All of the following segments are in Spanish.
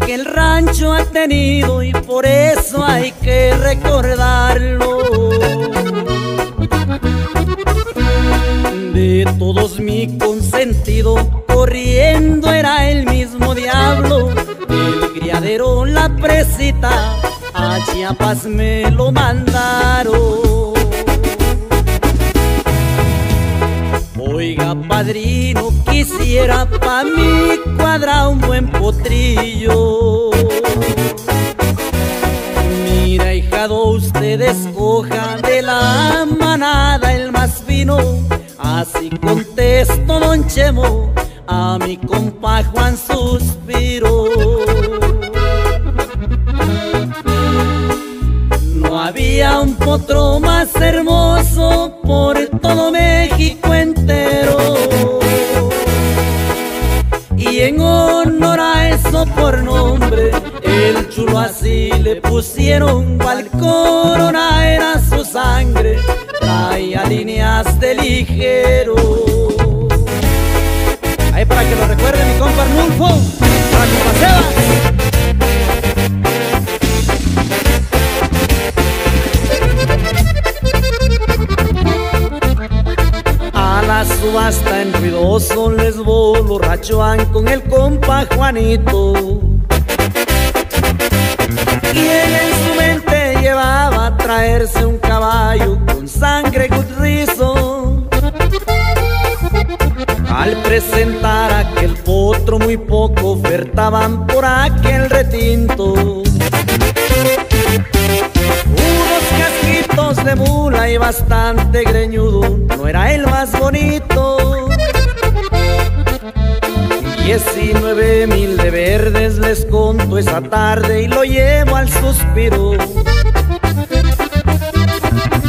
que el rancho ha tenido y por eso hay que recordarlo. De todos mi consentido, corriendo era el mismo diablo. El criadero, la presita, a Chiapas me lo mandaron. Oiga, padrino, quisiera pa' mi cuadra un buen potrillo. Mira, hijado, usted escoja de la manada el más fino. Así contesto, don Chemo, a mi compa Juan Suspiro. No había un potro más hermoso por todo México entero. Y en honor a eso por nombre, el chulo así le pusieron. Cual corona era su sangre, traía líneas de ligero. Ahí para que lo recuerde mi compa Arnulfo, para mi paseo. A la subasta en Ruidoso les borrachoan con el compa Juanito. Y él en su mente llevaba a traerse un caballo con sangre gutrizo. Al presentar aquel potro muy poco ofertaban por aquel retinto. Unos casquitos de mula y bastante greñudo, no era el más bonito. 19,000 de verdes les conto esa tarde y lo llevo al Suspiro.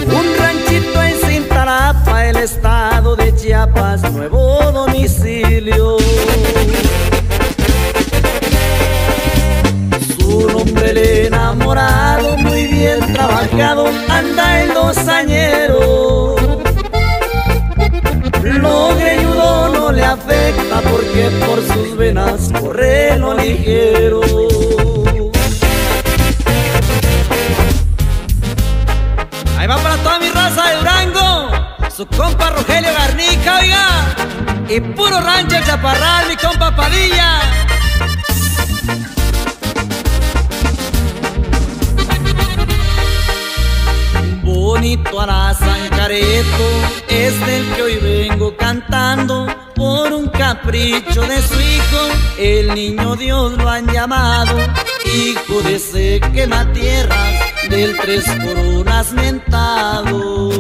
Un ranchito en Cintalapa, el estado de Chiapas, nuevo domicilio. Su nombre el enamorado, muy bien trabajado, anda el dosañero. Lo greñudo no le afecta porque por sus venas corre lo ligero. Ahí va para toda mi raza de Durango, su compa Rogelio Garnica, oiga. Y puro rancho El Chaparral, mi compa Padilla. Bonito Arasancareto es del que hoy vengo cantando. Por un capricho de su hijo, el niño Dios lo han llamado. Hijo de ese quematierras del Tres Coronas mentado.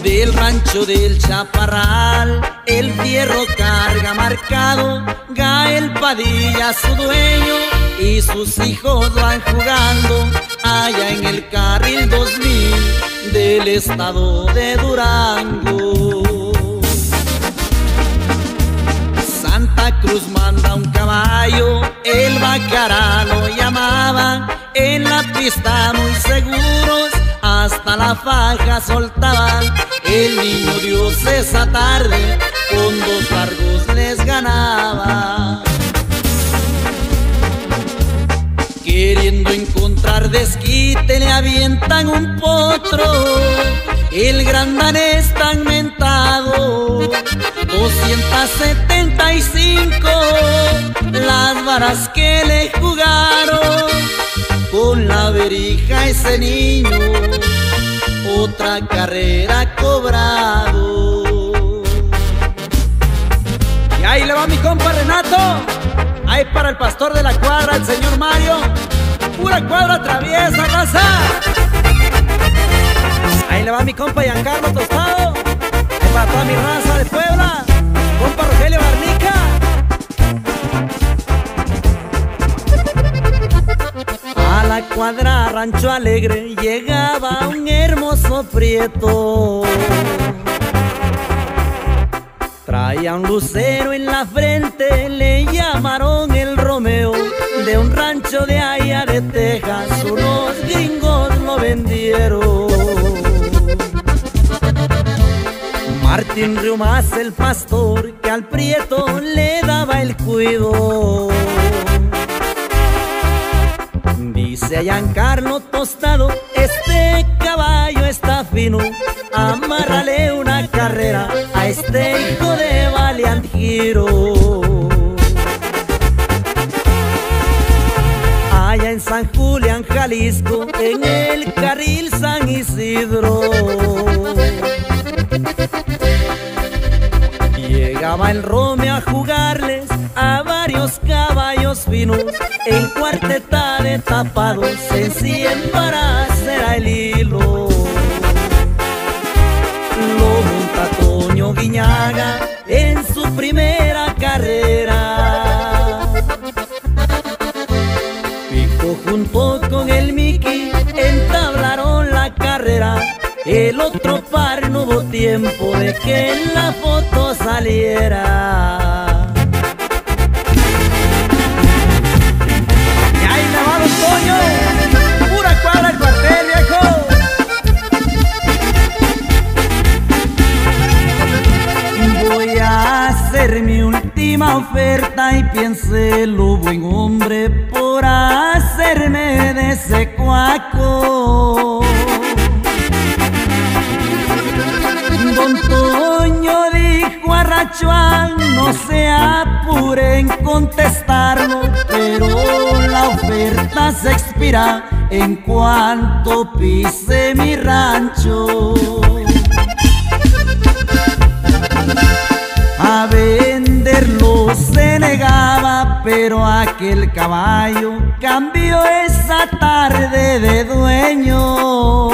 Del rancho del Chaparral, el fierro carga marcado. Gael Padilla, su dueño, y sus hijos van jugando allá en el carril 2000 del estado de Durango. Santa Cruz manda un caballo, el Bacará lo llamaban. En la pista muy seguros, hasta la faja soltaban. El niño Dios esa tarde con 2 largos les ganaba. Queriendo encontrar desquite le avientan un potro. El gran danés tan mentado, 275 las varas que le jugaron. Con la verija ese niño otra carrera cobrado. Y ahí le va mi compa Renato. Ahí para el pastor de la cuadra, el señor Mario. Pura cuadra traviesa, raza. Ahí le va mi compa Giancarlo Tostado. Ahí para toda mi raza de Puebla, compa Rogelio Garnica. A la cuadra Rancho Alegre llegaba un hermoso prieto. Traía un lucero en la frente, le llamaron el Romeo. De un rancho de allá de Texas, unos gringos lo vendieron. Martín Riumas, el pastor, que que al prieto le daba el cuido. Dice Giancarlo Tostado, este caballo está fino, amárrale una carrera a este hijo de Valiant Hero. Allá en San Julián, Jalisco, en el carril San Isidro, llegaba el Romeo a jugarles a varios caballos finos, en cuarteta de tapados, en 100 para hacer el hilo. Lo monta Toño Guiñaga en su primera carrera. Pico junto con el Mickey entablaron la carrera. El otro par no hubo tiempo de que en la foto saliera. Y ahí le va don Toño, pura cuadra el cuartel, viejo. Voy a hacer mi última oferta y piénselo, buen hombre, por hacerme de ese cuaco. Don Toño dijo a Rachuán, no se apure en contestarlo, pero la oferta se expira en cuanto pise mi rancho. A venderlo se negaba, pero aquel caballo cambió esa tarde de dueño.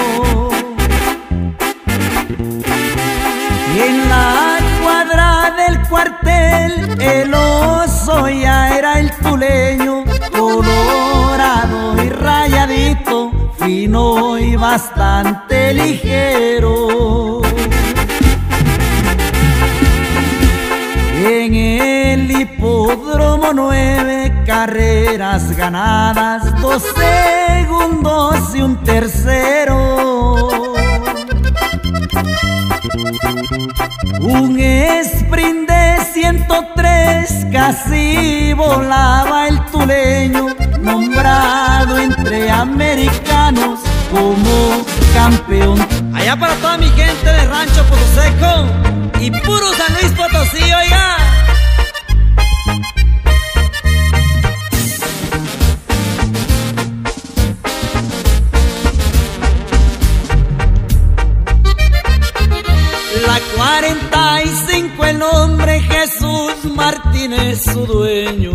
Y en la cuadra del cuartel el oso ya era el tuleño, colorado y rayadito, fino y bastante ligero. En el hipódromo 9 carreras ganadas, 2 segundos y un tercero. Un sprint de 103 casi volaba el tuleño, nombrado entre americanos como campeón. Allá para toda mi gente de Rancho Pozo Seco y puro San Luis Potosí, oiga. La 45 el nombre, Jesús Martínez su dueño.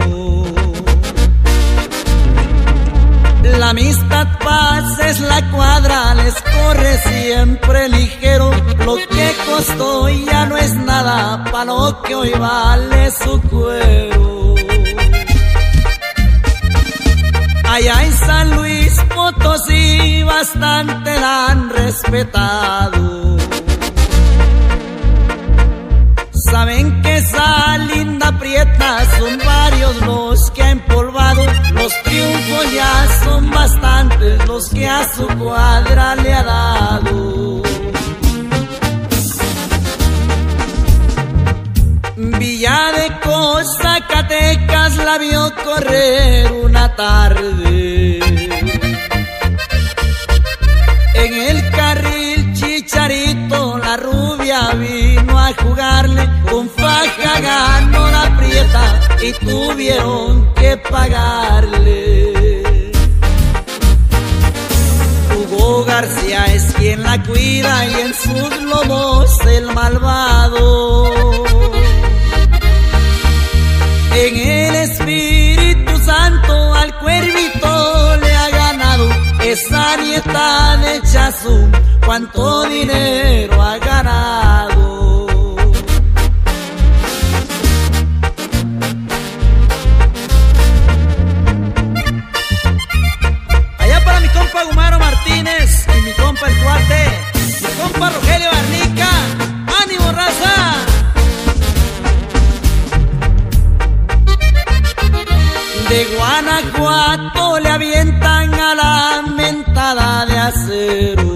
La amistad paz es la cuadra, les corre siempre ligero. Lo que costó ya no es nada pa' lo que hoy vale su cuero. Allá en San Luis Potosí bastante la han respetado. Saben que esa linda prieta son varios los que ha empolvado. Los triunfos ya son bastantes los que a su cuadra le ha dado. Villa de Zacatecas la vio correr una tarde. En el carril Chicharito la rubia vino a jugarle, con faja ganó la prieta y tuvieron que pagarle. Hugo García es quien la cuida y en sus lomos el malvado. En el Espíritu Santo al Cuervito le ha ganado. Esa nieta de Chazú, cuánto dinero ha ganado. Allá para mi compa Gumaro Martínez y mi compa el Cuate, mi compa Rogelio Arnica, ánimo raza. De Guanajuato le avientan a la mentada de acero.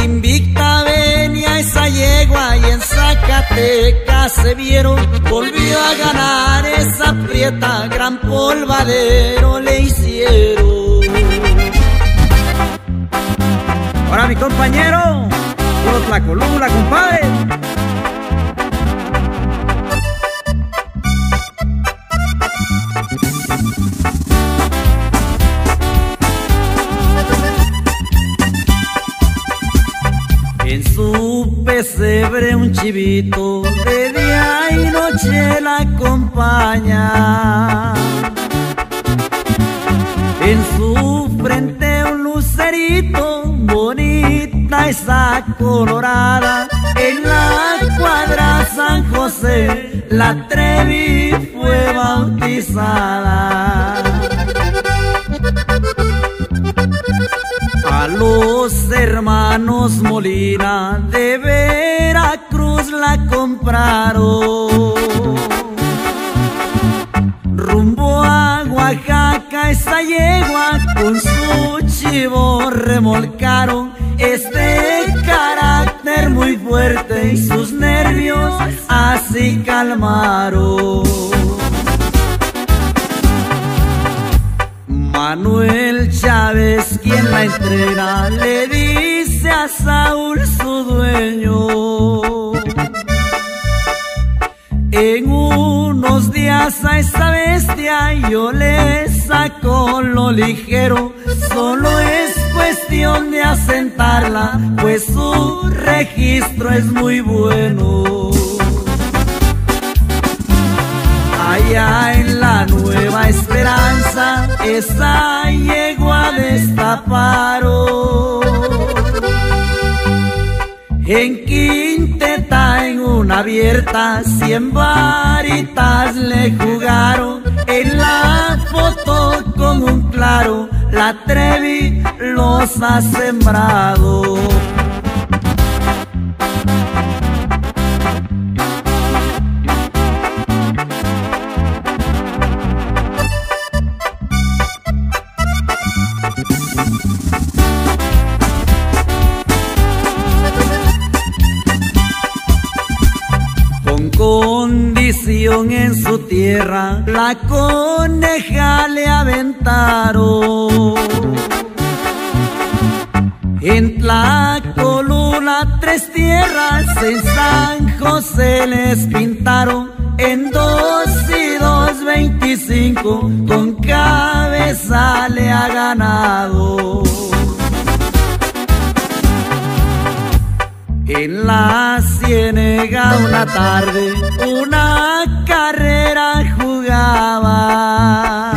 Invicta venía esa yegua y en en Zacatecas se vieron, volvió a ganar esa prieta, gran polvadero le hicieron. Ahora mi compañero, puro Tlacolula, compadre. En su pesebre un chivito de día y noche la acompaña. En su frente un lucerito, bonita esa colorada. En la cuadra San José la Trevi fue bautizada. A los hermanos Molina de Veracruz la compraron. Rumbo a Oaxaca esa yegua con su chivo remolcaron. Este carácter muy fuerte y sus nervios así calmaron. Manuel Chávez, quien la entrena, le dice a Saúl, su dueño: en unos días a esa bestia yo le saco lo ligero. Solo es cuestión de asentarla, pues su registro es muy bueno. Allá en la Nueva Esperanza esa yegua destaparon. En Quinteta en una abierta 100 varitas le jugaron. En la foto con un claro la Trevi los ha sembrado. Condición en su tierra la coneja le aventaron. En Tlacolula 3 tierras en San José les pintaron. En 2 y 2, 25 con cabeza le ha ganado. En la ciénega una tarde una carrera jugaba.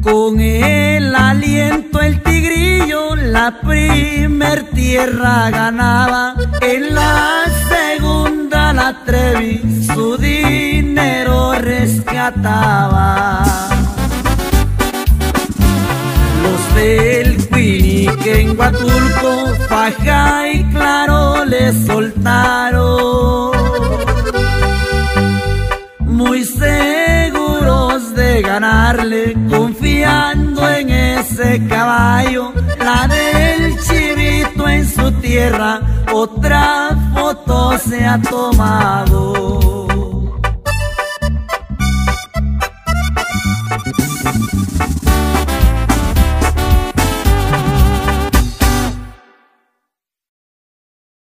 Con el aliento el tigrillo la primer tierra ganaba. En la segunda la Trevi su dinero rescataba. Los del Cuinique en Huatulco faja y claro le soltaron. Muy seguros de ganarle, confiando en ese caballo. La del chivito en su tierra otra foto se ha tomado.